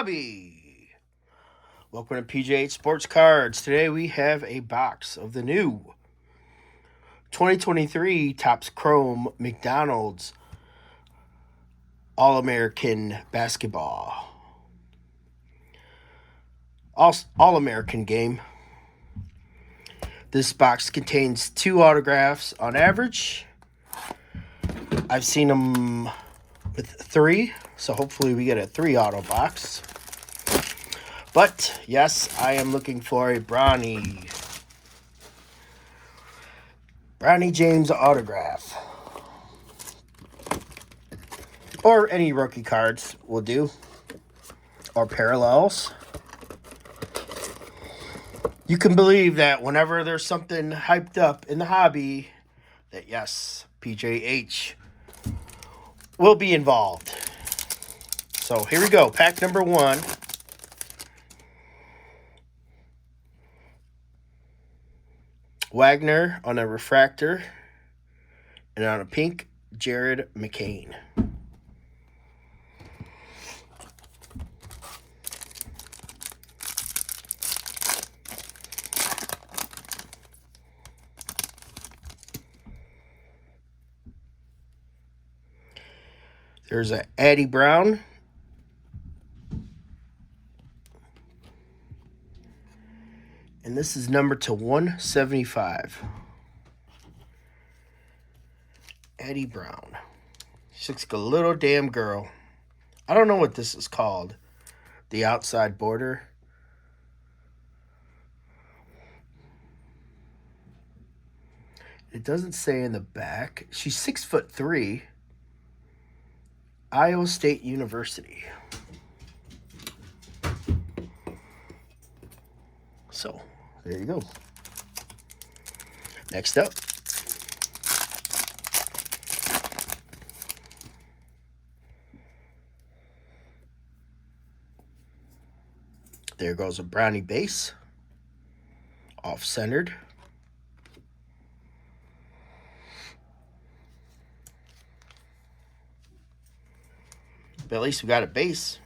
hobby. Welcome to PJ8 Sports Cards. Today we have a box of the new 2023 Topps Chrome McDonald's All-American Basketball. All-American game. This box contains 2 autographs on average. I've seen them with 3, so hopefully we get a 3 auto box. But yes, I am looking for a Bronnie James autograph. Or any rookie cards will do. Or parallels. You can believe that whenever there's something hyped up in the hobby, that yes, PJH will be involved. So here we go. Pack number 1. Wagner on a refractor. And on a pink, Jared McCain. There's a Eddie Brown. And this is numbered to 175. Eddie Brown. She looks like a little damn girl. I don't know what this is called. The outside border. It doesn't say in the back. She's 6'3". Iowa State University. So, there you go. Next up. There goes a Bronnie base. Off-centered. But at least we got a base.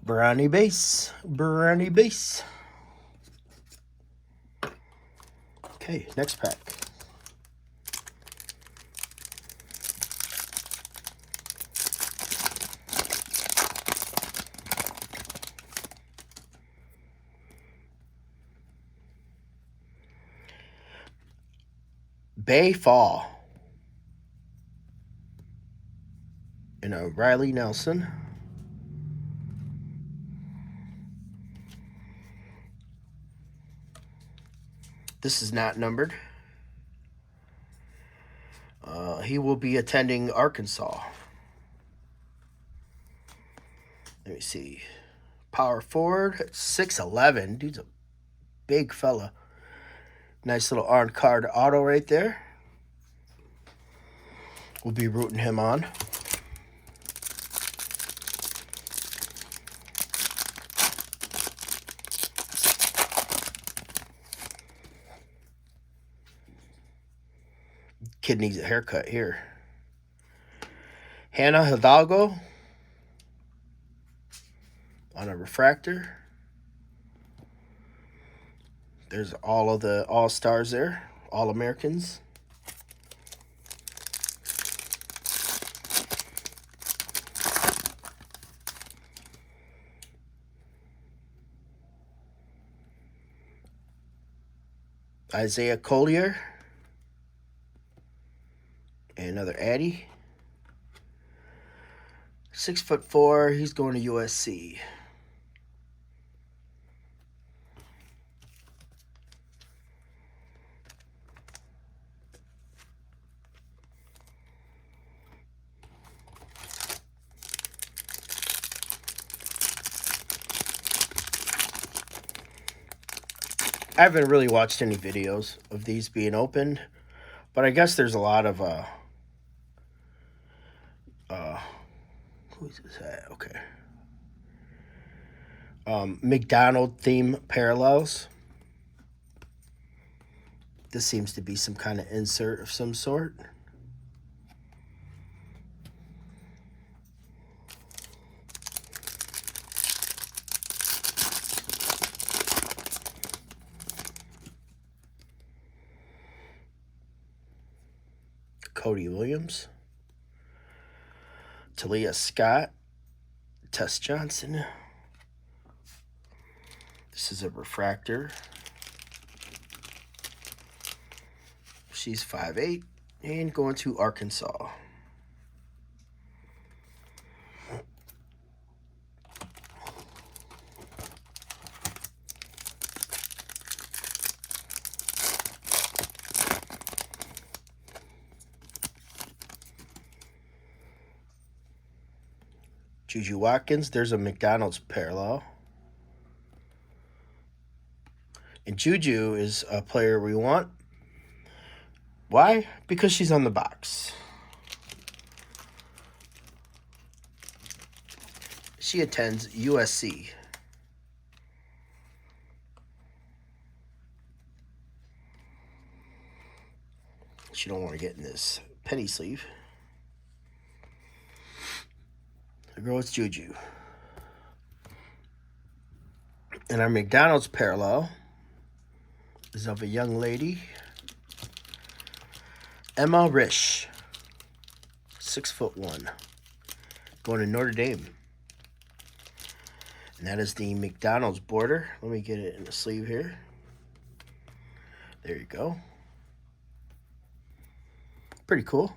Bronnie base. Bronnie base. Okay, next pack. Bay Fall. And a Riley Nelson. This is not numbered. He will be attending Arkansas. Let me see. Power forward, 6'11". Dude's a big fella. Nice little on card auto right there. We'll be rooting him on. Kid needs a haircut here. Hannah Hidalgo on a refractor. There's all of the All-Stars there. All-Americans. Isaiah Collier. And another Addy. 6'4". He's going to USC. I haven't really watched any videos of these being opened, but I guess there's a lot of who's this at? Okay. McDonald theme parallels. This seems to be some kind of insert of some sort. Cody Williams, Talia Scott, Tess Johnson. This is a refractor. She's 5'8" and going to Arkansas. Juju Watkins, there's a McDonald's parallel. And Juju is a player we want. Why? Because she's on the box. She attends USC. She don't want to get in this penny sleeve. The girl is Juju. And our McDonald's parallel is of a young lady, Emma Risch, 6'1", going to Notre Dame. And that is the McDonald's border. Let me get it in the sleeve here. There you go. Pretty cool.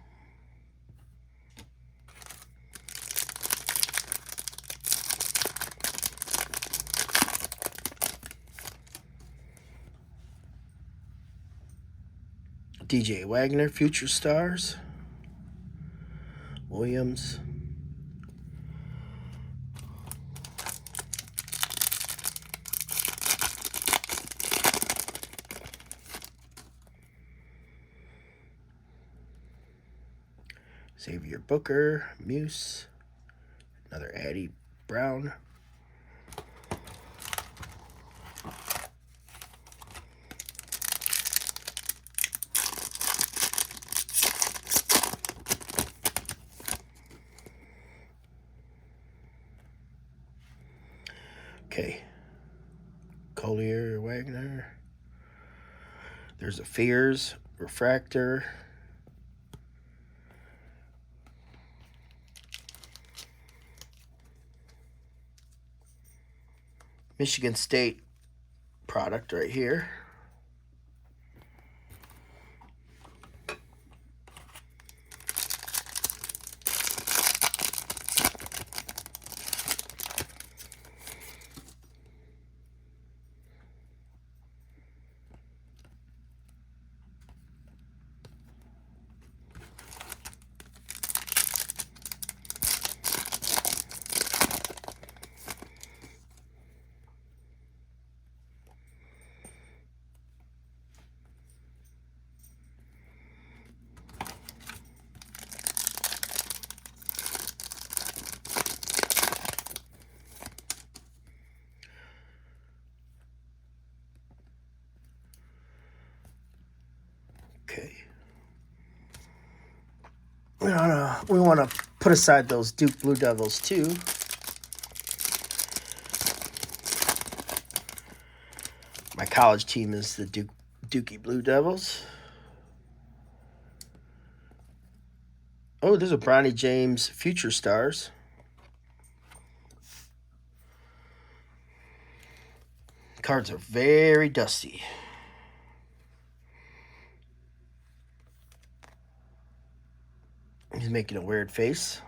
DJ Wagner, Future Stars. Williams. Xavier Booker, Muse. Another Addie Brown. Okay. Collier, Wagner. There's a Fears, Refractor. Michigan State product right here. Okay. We want to put aside those Duke Blue Devils too. My college team is the Dookie Blue Devils. Oh, there's a Bronnie James Future Stars. Cards are very dusty. He's making a weird face.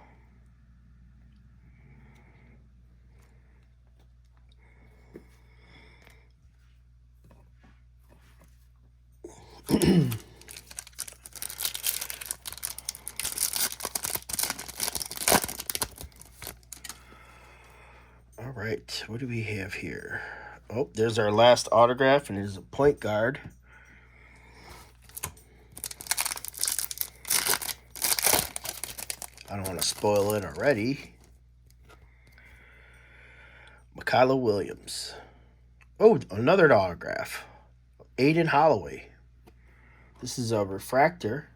All right, what do we have here? Oh, there's our last autograph, and it is a point guard. I don't want to spoil it already. Kyla Williams. Oh, another autograph. Aiden Holloway. This is a refractor.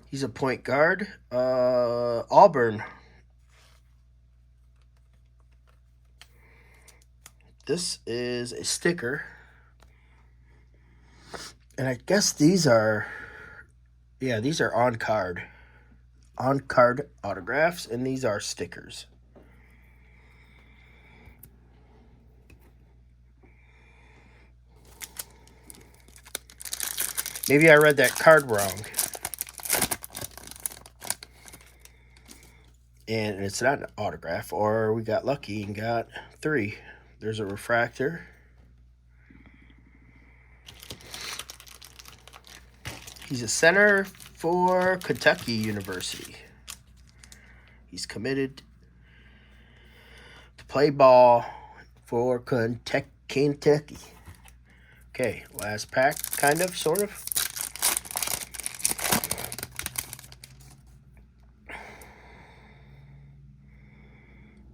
He's a point guard. Auburn. This is a sticker. And I guess these are, yeah, these are on-card autographs, and these are stickers. Maybe I read that card wrong. And it's not an autograph, or we got lucky and got 3. There's a refractor. He's a center for Kentucky University. He's committed to play ball for Kentucky. Okay, last pack, kind of, sort of.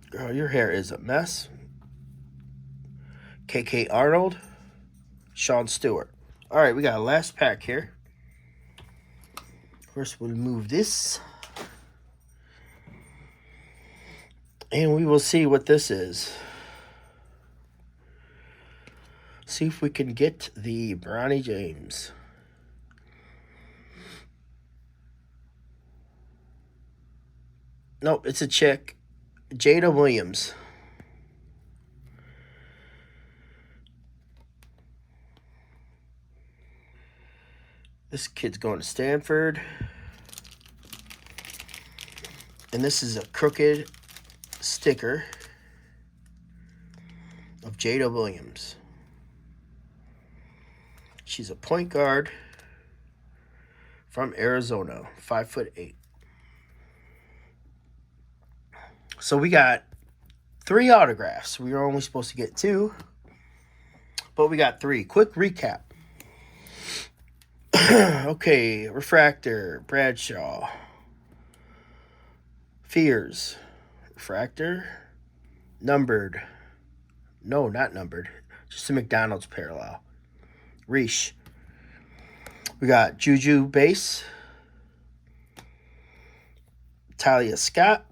Girl, your hair is a mess. KK Arnold, Sean Stewart. All right, we got a last pack here. First, we'll move this. And we will see what this is. See if we can get the Bronnie James. Nope, it's a chick. Jada Williams. This kid's going to Stanford. And this is a crooked sticker of Jada Williams. She's a point guard from Arizona, 5'8". So we got 3 autographs. We were only supposed to get 2, but we got 3. Quick recap. Okay, refractor, Bradshaw. Fears, refractor. Numbered. No, not numbered. Just a McDonald's parallel. Reish. We got Juju base. Talia Scott.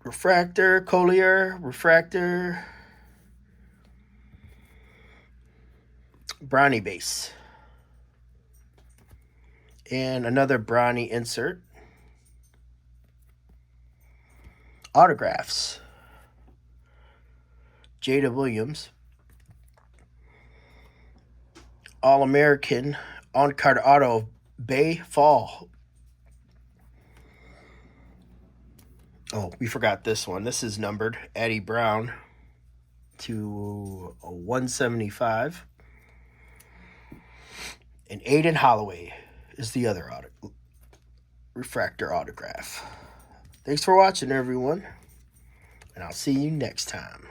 Refractor, Collier, refractor. Bronnie base. And another Bronnie insert. Autographs. Jada Williams. All-American on-card auto, Bay Fall. Oh, we forgot this one. This is numbered. Eddie Brown to 175. And Aiden Holloway is the other refractor autograph. Thanks for watching, everyone. And I'll see you next time.